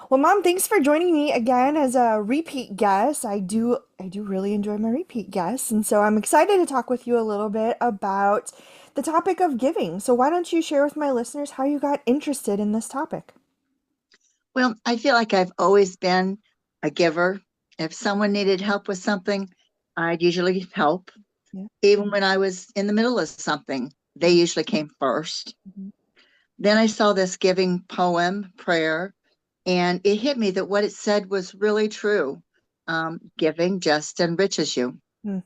Well, Mom, thanks for joining me again as a repeat guest. I do really enjoy my repeat guests, and so I'm excited to talk with you a little bit about the topic of giving. So why don't you share with my listeners how you got interested in this topic? Well, I feel like I've always been a giver. If someone needed help with something, I'd usually help. Yeah. Even when I was in the middle of something, they usually came first. Mhm. Then I saw this giving poem, prayer, and it hit me that what it said was really true. Giving just enriches you. Mm.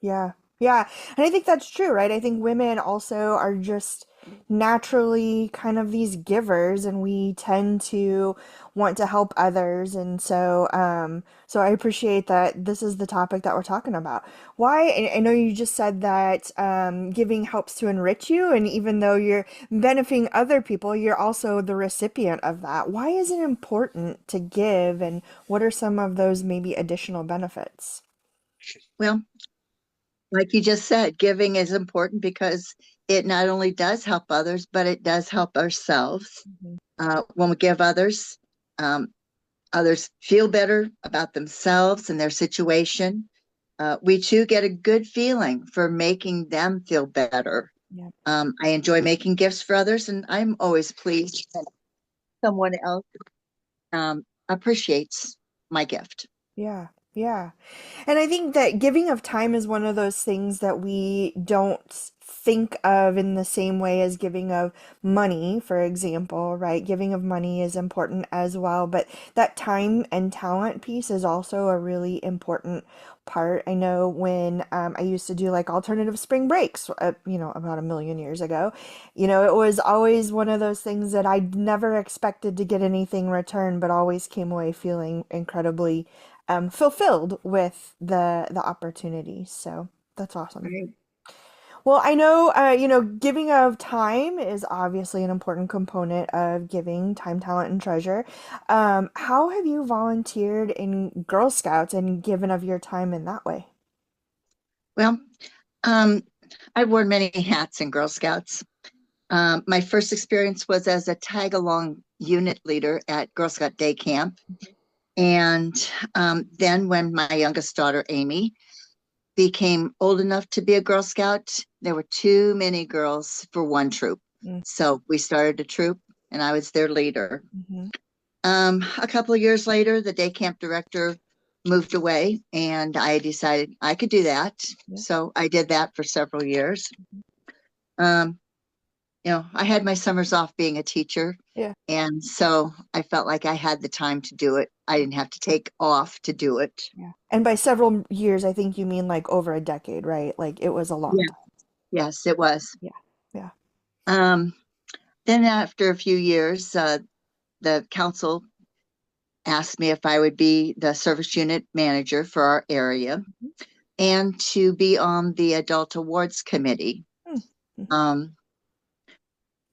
Yeah. Yeah. And I think that's true, right? I think women also are just naturally kind of these givers and we tend to want to help others. And so I appreciate that this is the topic that we're talking about. Why? I know you just said that giving helps to enrich you, and even though you're benefiting other people, you're also the recipient of that. Why is it important to give, and what are some of those maybe additional benefits? Well, like you just said, giving is important because it not only does help others, but it does help ourselves. Mhm. When we give others, um, others feel better about themselves and their situation. We too get a good feeling for making them feel better. Yeah. I enjoy making gifts for others, and I'm always pleased that someone else appreciates my gift. Yeah, yeah. And I think that giving of time is one of those things that we don't think of in the same way as giving of money, for example, right? Giving of money is important as well, but that time and talent piece is also a really important part. I know when I used to do like alternative spring breaks, about a million years ago, it was always one of those things that I never expected to get anything returned, but always came away feeling incredibly fulfilled with the opportunity. So that's awesome. Right. Well, I know, giving of time is obviously an important component of giving time, talent, and treasure. How have you volunteered in Girl Scouts and given of your time in that way? Well, um, I wore many hats in Girl Scouts. My first experience was as a tag along unit leader at Girl Scout Day Camp. And then, when my youngest daughter, Amy, became old enough to be a Girl Scout, there were too many girls for one troop. So we started a troop, and I was their leader. Mm-hmm. A couple of years later, the day camp director moved away, and I decided I could do that. Yeah. So I did that for several years. Um, I had my summers off being a teacher, Yeah. and so I felt like I had the time to do it. I didn't have to take off to do it. Yeah. And by several years, I think you mean like over a decade, right? Like it was a long Yeah, time. yes, it was. Yeah. Yeah. Um, then after a few years, the council asked me if I would be the service unit manager for our area and to be on the adult awards committee. Mm-hmm. Um,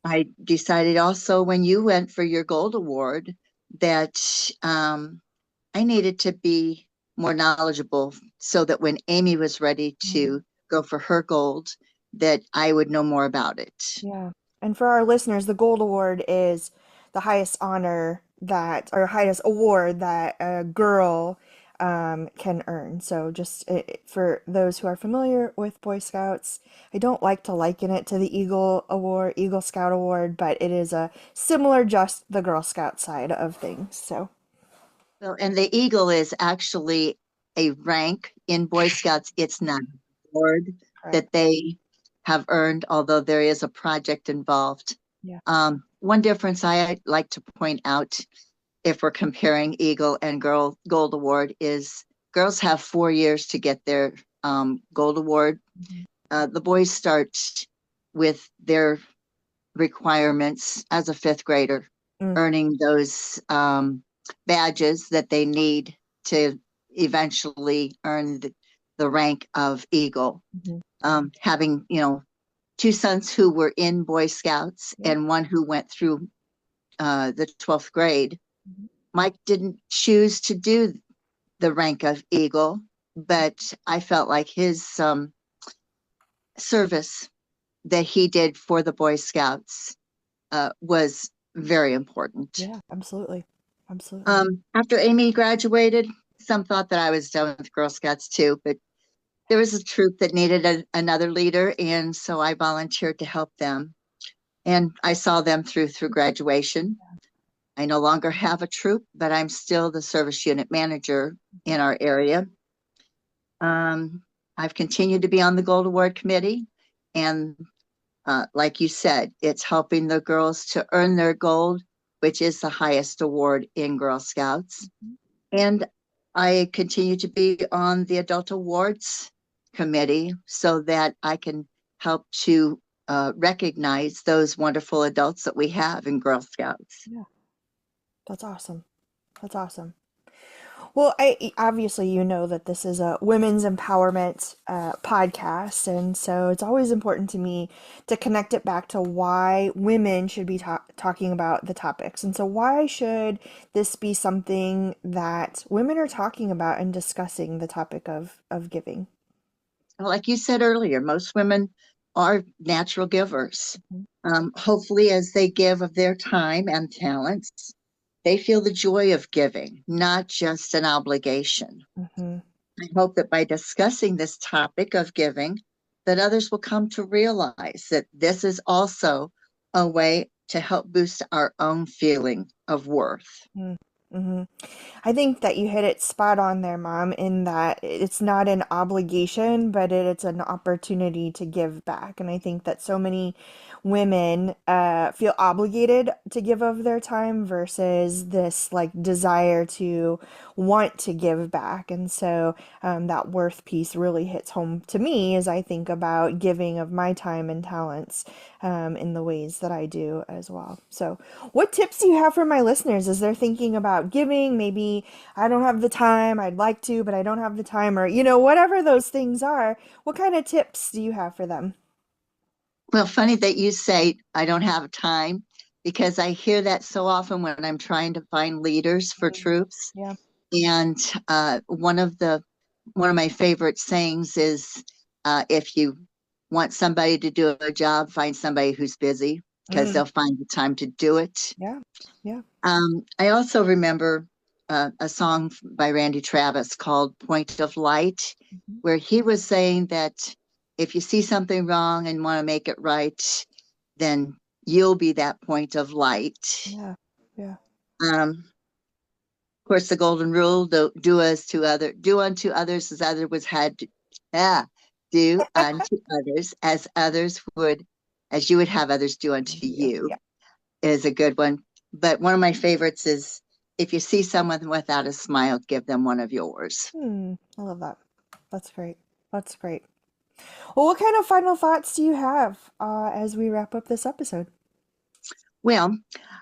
I decided also when you went for your gold award that I needed to be more knowledgeable so that when Amy was ready Mm-hmm. to go for her gold, that I would know more about it. Yeah. And for our listeners, the Gold Award is the highest honor that, or highest award that a girl can earn. So, just for those who are familiar with Boy Scouts, I don't like to liken it to the Eagle Award, Eagle Scout Award, but it is a similar, just the Girl Scout side of things. So, So, and the Eagle is actually a rank in Boy Scouts. It's not an award correct. that they have earned, although there is a project involved. Yeah. One difference I like to point out if we're comparing Eagle and Girl Gold Award is girls have 4 years to get their Gold Award. Mhm. The boys start with their requirements as a fifth grader, Mm, earning those badges that they need to eventually earn the rank of Eagle. mhm. Having, two sons who were in Boy Scouts Yeah. and one who went through the 12th grade, Mhm. Mike didn't choose to do the rank of Eagle, but I felt like his service that he did for the Boy Scouts was very important. Yeah, absolutely. Absolutely. After Amy graduated, some thought that I was done with Girl Scouts too, but there was a troop that needed another leader, and so I volunteered to help them. And I saw them through graduation. I no longer have a troop, but I'm still the service unit manager in our area. Um, I've continued to be on the Gold Award Committee, and like you said, it's helping the girls to earn their gold, which is the highest award in Girl Scouts. And I continue to be on the Adult Awards Committee so that I can help to recognize those wonderful adults that we have in Girl Scouts. Yeah, that's awesome. That's awesome. Well, I obviously you know that this is a women's empowerment podcast, and so it's always important to me to connect it back to why women should be talking about the topics. And so, why should this be something that women are talking about and discussing the topic of giving? Like you said earlier, most women are natural givers. Mhm. Hopefully, as they give of their time and talents, they feel the joy of giving, not just an obligation. Mhm. I hope that by discussing this topic of giving, that others will come to realize that this is also a way to help boost our own feeling of worth. Mm-hmm. I think that you hit it spot on there, Mom, in that it's not an obligation, but it's an opportunity to give back. And I think that so many women feel obligated to give of their time versus this like desire to want to give back. And so that worth piece really hits home to me as I think about giving of my time and talents in the ways that I do as well. So, what tips do you have for my listeners as they're thinking about giving? Maybe I don't have the time, I'd like to, but I don't have the time, or, whatever those things are. What kind of tips do you have for them? Well, funny that you say I don't have time because I hear that so often when I'm trying to find leaders for Mm. troops. Yeah. And one of my favorite sayings is, if you want somebody to do a job, find somebody who's busy because Mm. they'll find the time to do it. Yeah. Yeah. I also remember a song by Randy Travis called Point of Light, Mhm. where he was saying that if you see something wrong and want to make it right, then you'll be that point of light. Yeah. Yeah. Of course, the golden rule: do unto others as others was had to, yeah, do unto others as others would, as you would have others do unto Yeah. you, Yeah. is a good one. But one of my favorites is if you see someone without a smile, give them one of yours. I love that. That's great. That's great. Well, what kind of final thoughts do you have as we wrap up this episode? Well,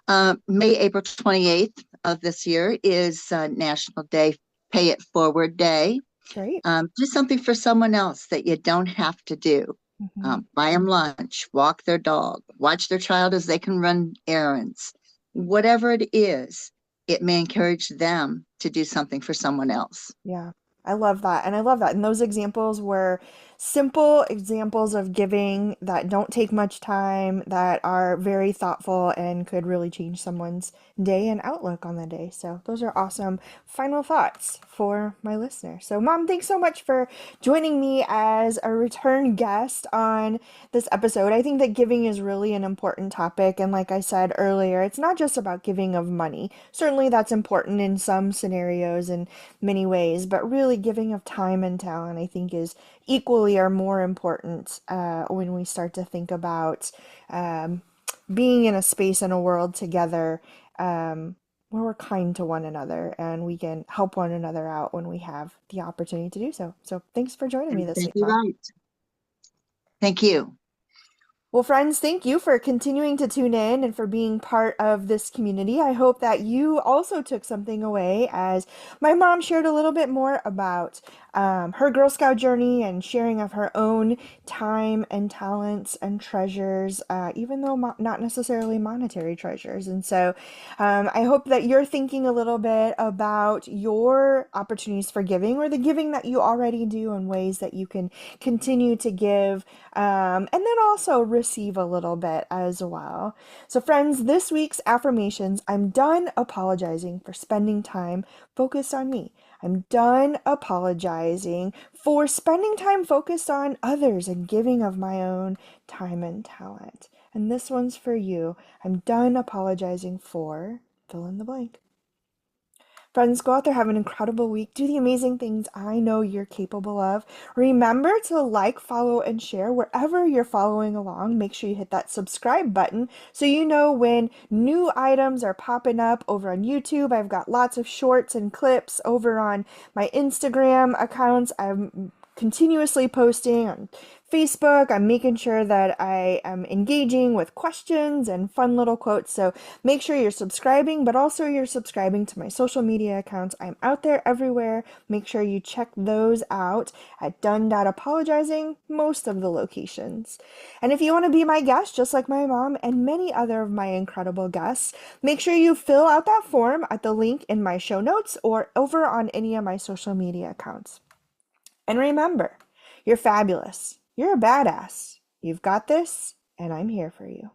April 28th of this year is National Day Pay It Forward Day. Great. Do something for someone else that you don't have to do. Hmm. Buy them lunch, walk their dog, watch their child as they can run errands. Whatever it is, it may encourage them to do something for someone else. Yeah, I love that. And I love that. And those examples were simple examples of giving that don't take much time, that are very thoughtful and could really change someone's day and outlook on the day. So, those are awesome final thoughts for my listener. So, Mom, thanks so much for joining me as a return guest on this episode. I think that giving is really an important topic. And like I said earlier, it's not just about giving of money. Certainly, that's important in some scenarios and many ways, but really giving of time and talent, I think, is equally or more important when we start to think about um, being in a space and a world together where we're kind to one another and we can help one another out when we have the opportunity to do so. So, thanks for joining me this week, Exactly Mom. right. Thank you. Well, friends, thank you for continuing to tune in and for being part of this community. I hope that you also took something away as my mom shared a little bit more about her Girl Scout journey and sharing of her own time and talents and treasures, even though not necessarily monetary treasures. And so I hope that you're thinking a little bit about your opportunities for giving or the giving that you already do and ways that you can continue to give and then also receive a little bit as well. So, friends, this week's affirmations: I'm done apologizing for spending time focused on me. I'm done apologizing for spending time focused on others and giving of my own time and talent. And this one's for you. I'm done apologizing for fill in the blank. Friends, go out there, have an incredible week. Do the amazing things I know you're capable of. Remember to like, follow, and share wherever you're following along. Make sure you hit that subscribe button so you know when new items are popping up over on YouTube. I've got lots of shorts and clips over on my Instagram accounts. I'm continuously posting on Facebook. I'm making sure that I am engaging with questions and fun little quotes. So make sure you're subscribing, but also you're subscribing to my social media accounts. I'm out there everywhere. Make sure you check those out at done.apologizing, most of the locations. And if you want to be my guest, just like my mom and many other of my incredible guests, make sure you fill out that form at the link in my show notes or over on any of my social media accounts. And remember, you're fabulous. You're a badass. You've got this, and I'm here for you.